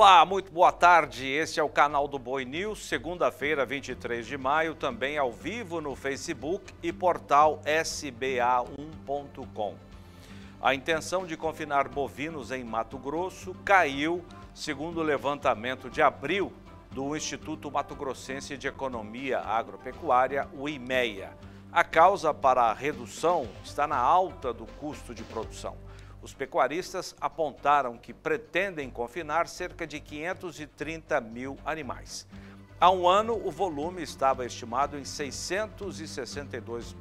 Olá, muito boa tarde. Este é o canal do Boi News, segunda-feira, 23 de maio, também ao vivo no Facebook e portal sba1.com. A intenção de confinar bovinos em Mato Grosso caiu, segundo o levantamento de abril do Instituto Mato Grossense de Economia Agropecuária, o IMEA. A causa para a redução está na alta do custo de produção. Os pecuaristas apontaram que pretendem confinar cerca de 530 mil animais. Há um ano, o volume estava estimado em 662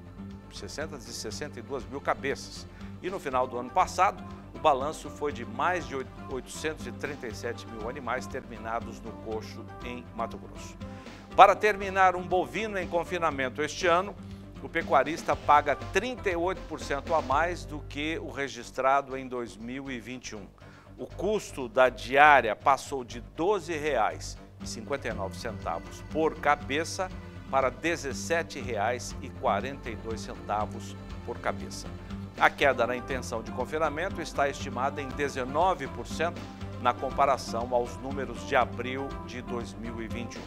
mil cabeças. E no final do ano passado, o balanço foi de mais de 837 mil animais terminados no coxo em Mato Grosso. Para terminar um bovino em confinamento este ano, o pecuarista paga 38% a mais do que o registrado em 2021. O custo da diária passou de R$ 12,59 por cabeça para R$ 17,42 por cabeça. A queda na intenção de confinamento está estimada em 19% na comparação aos números de abril de 2021.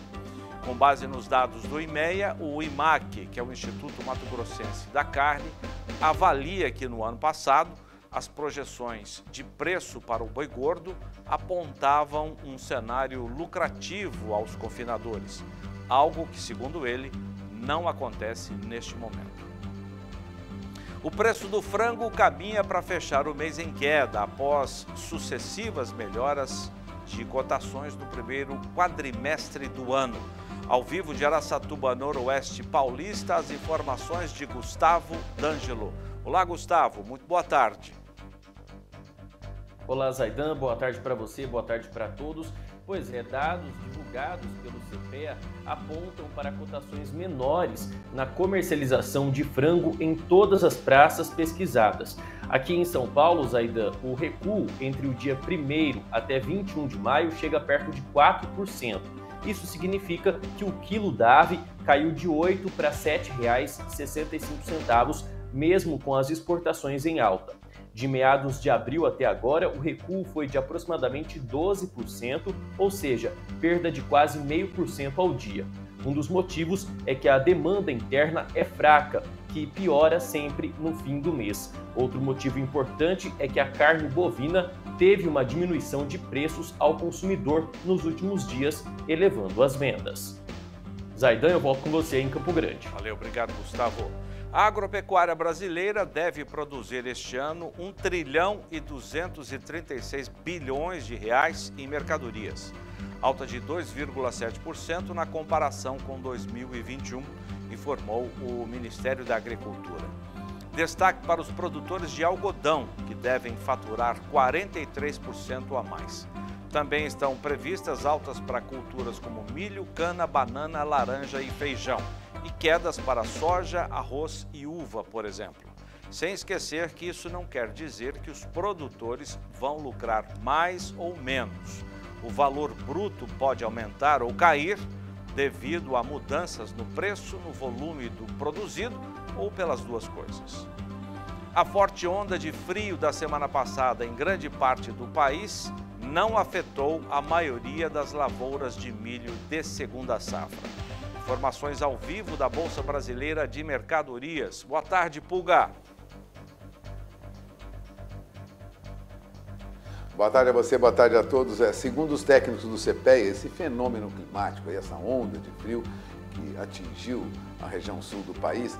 Com base nos dados do IMEA, o IMAC, que é o Instituto Mato Grossense da Carne, avalia que no ano passado as projeções de preço para o boi gordo apontavam um cenário lucrativo aos confinadores, algo que, segundo ele, não acontece neste momento. O preço do frango caminha para fechar o mês em queda após sucessivas melhoras de cotações no primeiro quadrimestre do ano. Ao vivo de Araçatuba, Noroeste Paulista, as informações de Gustavo D'Angelo. Olá, Gustavo, muito boa tarde. Olá, Zaidan, boa tarde para você, boa tarde para todos. Pois é, dados divulgados pelo CPEA apontam para cotações menores na comercialização de frango em todas as praças pesquisadas. Aqui em São Paulo, Zaidan, o recuo entre o dia 1º até 21 de maio chega perto de 4%. Isso significa que o quilo da ave caiu de R$ 8 para R$ 7,65, mesmo com as exportações em alta. De meados de abril até agora, o recuo foi de aproximadamente 12%, ou seja, perda de quase 0,5% ao dia. Um dos motivos é que a demanda interna é fraca, que piora sempre no fim do mês. Outro motivo importante é que a carne bovina teve uma diminuição de preços ao consumidor nos últimos dias, elevando as vendas. Zaidan, eu volto com você em Campo Grande. Valeu, obrigado, Gustavo. A agropecuária brasileira deve produzir este ano R$ 1,236 bilhões em mercadorias, alta de 2,7% na comparação com 2021, informou o Ministério da Agricultura. Destaque para os produtores de algodão, que devem faturar 43% a mais. Também estão previstas altas para culturas como milho, cana, banana, laranja e feijão, e quedas para soja, arroz e uva, por exemplo. Sem esquecer que isso não quer dizer que os produtores vão lucrar mais ou menos. O valor bruto pode aumentar ou cair devido a mudanças no preço, no volume do produzido ou pelas duas coisas. A forte onda de frio da semana passada em grande parte do país não afetou a maioria das lavouras de milho de segunda safra. Informações ao vivo da Bolsa Brasileira de Mercadorias. Boa tarde, Pulga. Boa tarde a você, boa tarde a todos. Segundo os técnicos do CPEA, esse fenômeno climático, essa onda de frio que atingiu a região sul do país,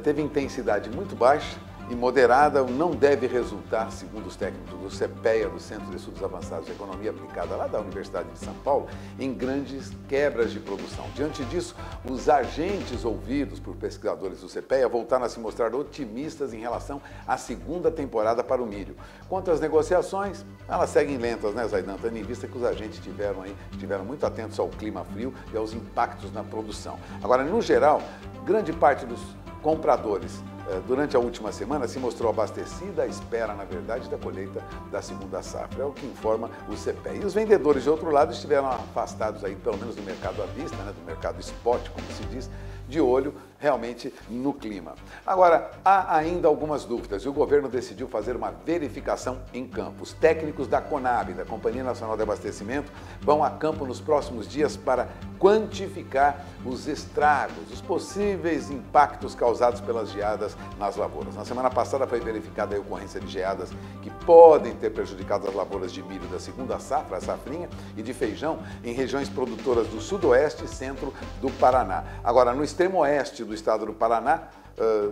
teve intensidade muito baixa e moderada, não deve resultar, segundo os técnicos do CPEA, do Centro de Estudos Avançados de Economia Aplicada, lá da Universidade de São Paulo, em grandes quebras de produção. Diante disso, os agentes ouvidos por pesquisadores do CPEA voltaram a se mostrar otimistas em relação à segunda temporada para o milho. Quanto às negociações, elas seguem lentas, né, Zaidan? Tendo em vista que os agentes estiveram muito atentos ao clima frio e aos impactos na produção. Agora, no geral, grande parte dos compradores durante a última semana se mostrou abastecida à espera, na verdade, da colheita da segunda safra. É o que informa o CPEA. E os vendedores, de outro lado, estiveram afastados aí, pelo menos do mercado à vista, né, do mercado spot, como se diz, de olho realmente no clima. Agora, há ainda algumas dúvidas e o governo decidiu fazer uma verificação em campo. Os técnicos da Conab, da Companhia Nacional de Abastecimento, vão a campo nos próximos dias para quantificar os estragos, os possíveis impactos causados pelas geadas nas lavouras. Na semana passada foi verificada a ocorrência de geadas que podem ter prejudicado as lavouras de milho da segunda safra, a safrinha, e de feijão em regiões produtoras do sudoeste e centro do Paraná. Agora, no extremo oeste do estado do Paraná,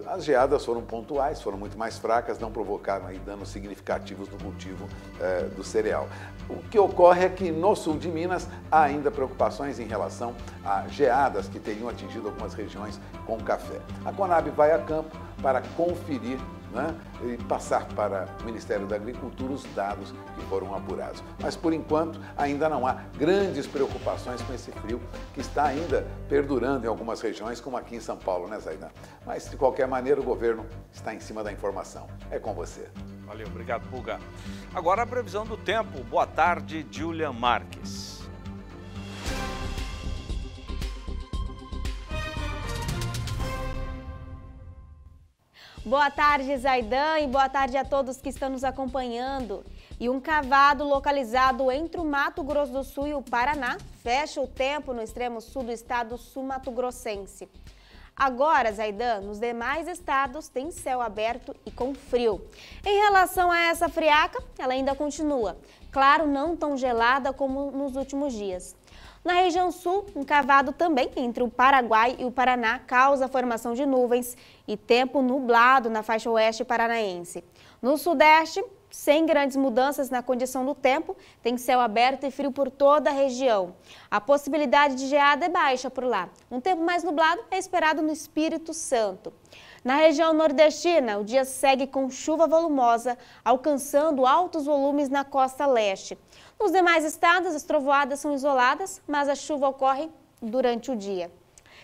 as geadas foram pontuais, foram muito mais fracas, não provocaram aí danos significativos no cultivo do cereal. O que ocorre é que no sul de Minas há ainda preocupações em relação a geadas que teriam atingido algumas regiões com café. A Conab vai a campo para conferir, né, e passar para o Ministério da Agricultura os dados que foram apurados. Mas, por enquanto, ainda não há grandes preocupações com esse frio que está ainda perdurando em algumas regiões, como aqui em São Paulo, né, Zaidan? Mas, de qualquer maneira, o governo está em cima da informação. É com você. Valeu, obrigado, Pulga. Agora a previsão do tempo. Boa tarde, Julian Marques. Boa tarde, Zaidan, e boa tarde a todos que estão nos acompanhando. E um cavado localizado entre o Mato Grosso do Sul e o Paraná fecha o tempo no extremo sul do estado sul-mato-grossense. Agora, Zaidan, nos demais estados tem céu aberto e com frio. Em relação a essa friaca, ela ainda continua. Claro, não tão gelada como nos últimos dias. Na região sul, um cavado também entre o Paraguai e o Paraná causa a formação de nuvens e tempo nublado na faixa oeste paranaense. No sudeste, sem grandes mudanças na condição do tempo, tem céu aberto e frio por toda a região. A possibilidade de geada é baixa por lá. Um tempo mais nublado é esperado no Espírito Santo. Na região nordestina, o dia segue com chuva volumosa, alcançando altos volumes na costa leste. Nos demais estados, as trovoadas são isoladas, mas a chuva ocorre durante o dia.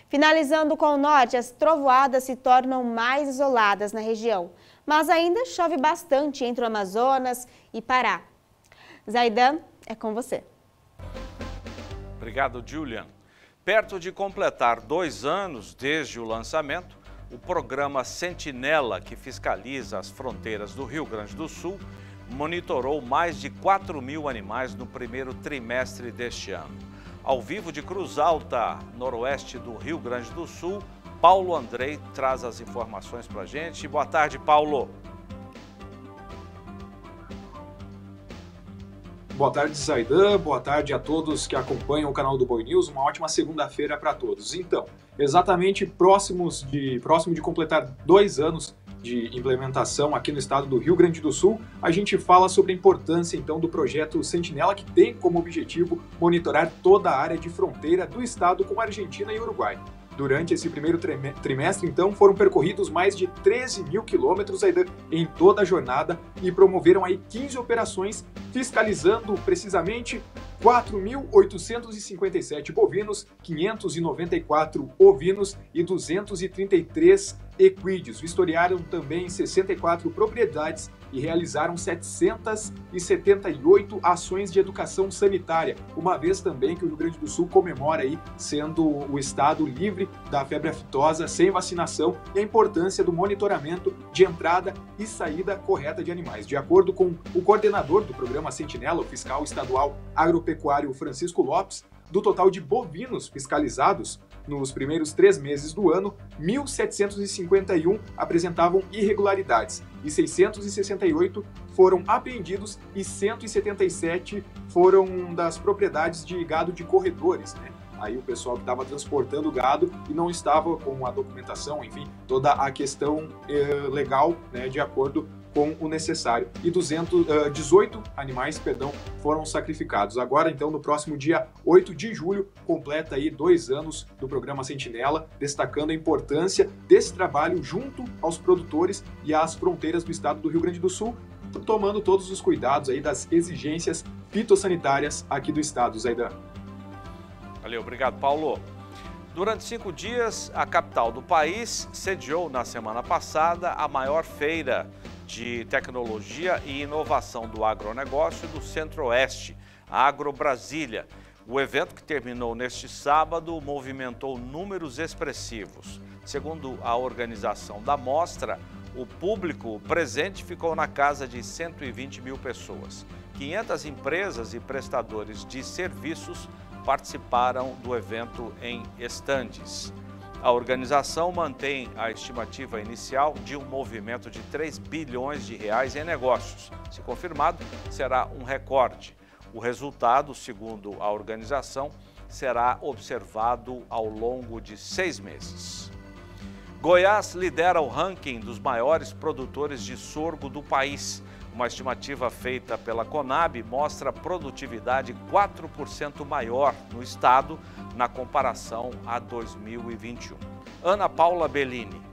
Finalizando com o norte, as trovoadas se tornam mais isoladas na região, mas ainda chove bastante entre o Amazonas e Pará. Zaidan, é com você. Obrigado, Julian. Perto de completar 2 anos desde o lançamento, o programa Sentinela, que fiscaliza as fronteiras do Rio Grande do Sul, monitorou mais de 4.000 animais no primeiro trimestre deste ano. Ao vivo de Cruz Alta, noroeste do Rio Grande do Sul, Paulo Andrei traz as informações para a gente. Boa tarde, Paulo. Boa tarde, Zaidan. Boa tarde a todos que acompanham o canal do Boi News. Uma ótima segunda-feira para todos. Então, exatamente próximo de completar 2 anos de implementação aqui no estado do Rio Grande do Sul, a gente fala sobre a importância então do projeto Sentinela, que tem como objetivo monitorar toda a área de fronteira do estado com a Argentina e Uruguai. Durante esse primeiro trimestre, então, foram percorridos mais de 13.000 quilômetros em toda a jornada e promoveram aí 15 operações, fiscalizando precisamente 4.857 bovinos, 594 ovinos e 233 equídeos. Vistoriaram também 64 propriedades e realizaram 778 ações de educação sanitária, uma vez também que o Rio Grande do Sul comemora aí sendo o estado livre da febre aftosa, sem vacinação, e a importância do monitoramento de entrada e saída correta de animais. De acordo com o coordenador do programa Sentinela, o fiscal estadual agropecuário Francisco Lopes, do total de bovinos fiscalizados nos primeiros 3 meses do ano, 1.751 apresentavam irregularidades e 668 foram apreendidos e 177 foram das propriedades de gado de corredores, né? Aí o pessoal que estava transportando gado e não estava com a documentação, enfim, toda a questão legal, né, de acordo com o necessário. E 18 animais, foram sacrificados. Agora, então, no próximo dia 8 de julho, completa aí 2 anos do programa Sentinela, destacando a importância desse trabalho junto aos produtores e às fronteiras do estado do Rio Grande do Sul, tomando todos os cuidados aí das exigências fitossanitárias aqui do estado, Zaidan. Valeu, obrigado, Paulo. Durante 5 dias, a capital do país sediou na semana passada a maior feira de tecnologia e inovação do agronegócio do Centro-Oeste, a Agrobrasília. O evento, que terminou neste sábado, movimentou números expressivos. Segundo a organização da mostra, o público presente ficou na casa de 120 mil pessoas. 500 empresas e prestadores de serviços participaram do evento em estandes. A organização mantém a estimativa inicial de um movimento de 3 bilhões de reais em negócios. Se confirmado, será um recorde. O resultado, segundo a organização, será observado ao longo de 6 meses. Goiás lidera o ranking dos maiores produtores de sorgo do país. Uma estimativa feita pela Conab mostra produtividade 4% maior no estado na comparação a 2021. Ana Paula Bellini.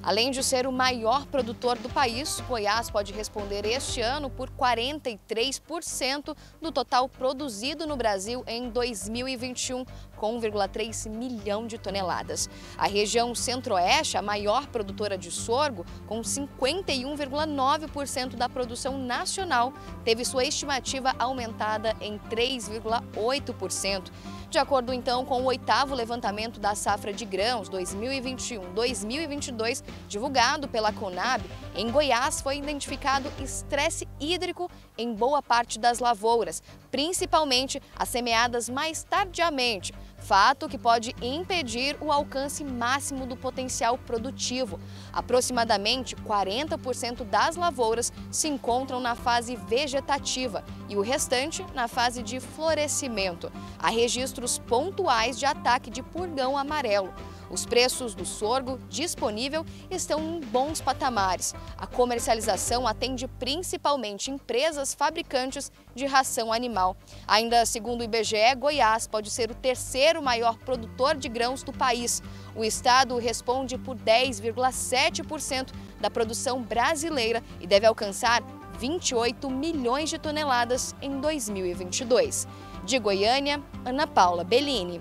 Além de ser o maior produtor do país, Goiás pode responder este ano por 43% do total produzido no Brasil em 2021, com 1,3 milhão de toneladas. A região Centro-Oeste, a maior produtora de sorgo, com 51,9% da produção nacional, teve sua estimativa aumentada em 3,8%. De acordo, então, com o 8º levantamento da safra de grãos 2021-2022, divulgado pela Conab, em Goiás foi identificado estresse hídrico em boa parte das lavouras, principalmente as semeadas mais tardiamente, fato que pode impedir o alcance máximo do potencial produtivo. Aproximadamente 40% das lavouras se encontram na fase vegetativa e o restante na fase de florescimento. Há registros pontuais de ataque de purgão amarelo. Os preços do sorgo disponível estão em bons patamares. A comercialização atende principalmente empresas fabricantes de ração animal. Ainda segundo o IBGE, Goiás pode ser o 3º maior produtor de grãos do país. O estado responde por 10,7% da produção brasileira e deve alcançar 28 milhões de toneladas em 2022. De Goiânia, Ana Paula Bellini.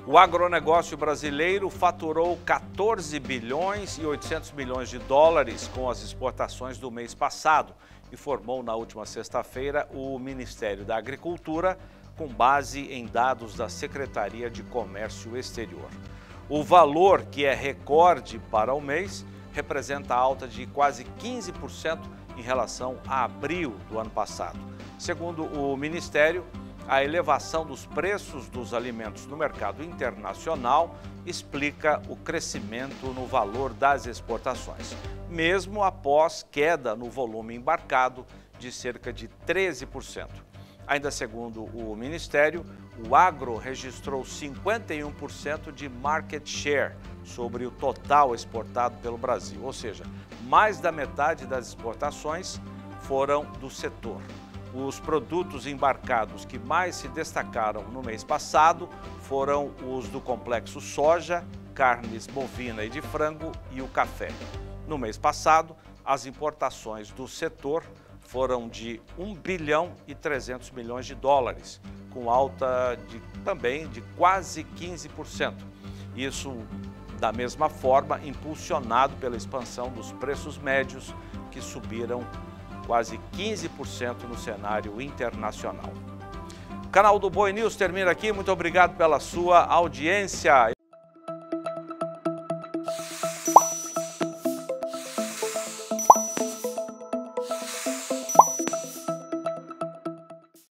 O agronegócio brasileiro faturou 14 bilhões e 800 milhões de dólares com as exportações do mês passado, informou na última sexta-feira o Ministério da Agricultura, com base em dados da Secretaria de Comércio Exterior. O valor, que é recorde para o mês, representa alta de quase 15% em relação a abril do ano passado. Segundo o Ministério, a elevação dos preços dos alimentos no mercado internacional explica o crescimento no valor das exportações, mesmo após queda no volume embarcado de cerca de 13%. Ainda segundo o Ministério, o agro registrou 51% de market share sobre o total exportado pelo Brasil, ou seja, mais da metade das exportações foram do setor. Os produtos embarcados que mais se destacaram no mês passado foram os do complexo soja, carnes bovina e de frango e o café. No mês passado, as importações do setor foram de 1 bilhão e 300 milhões de dólares, com alta também de quase 15%. Isso, da mesma forma, impulsionado pela expansão dos preços médios, que subiram quase 15% no cenário internacional. O canal do Boi News termina aqui. Muito obrigado pela sua audiência.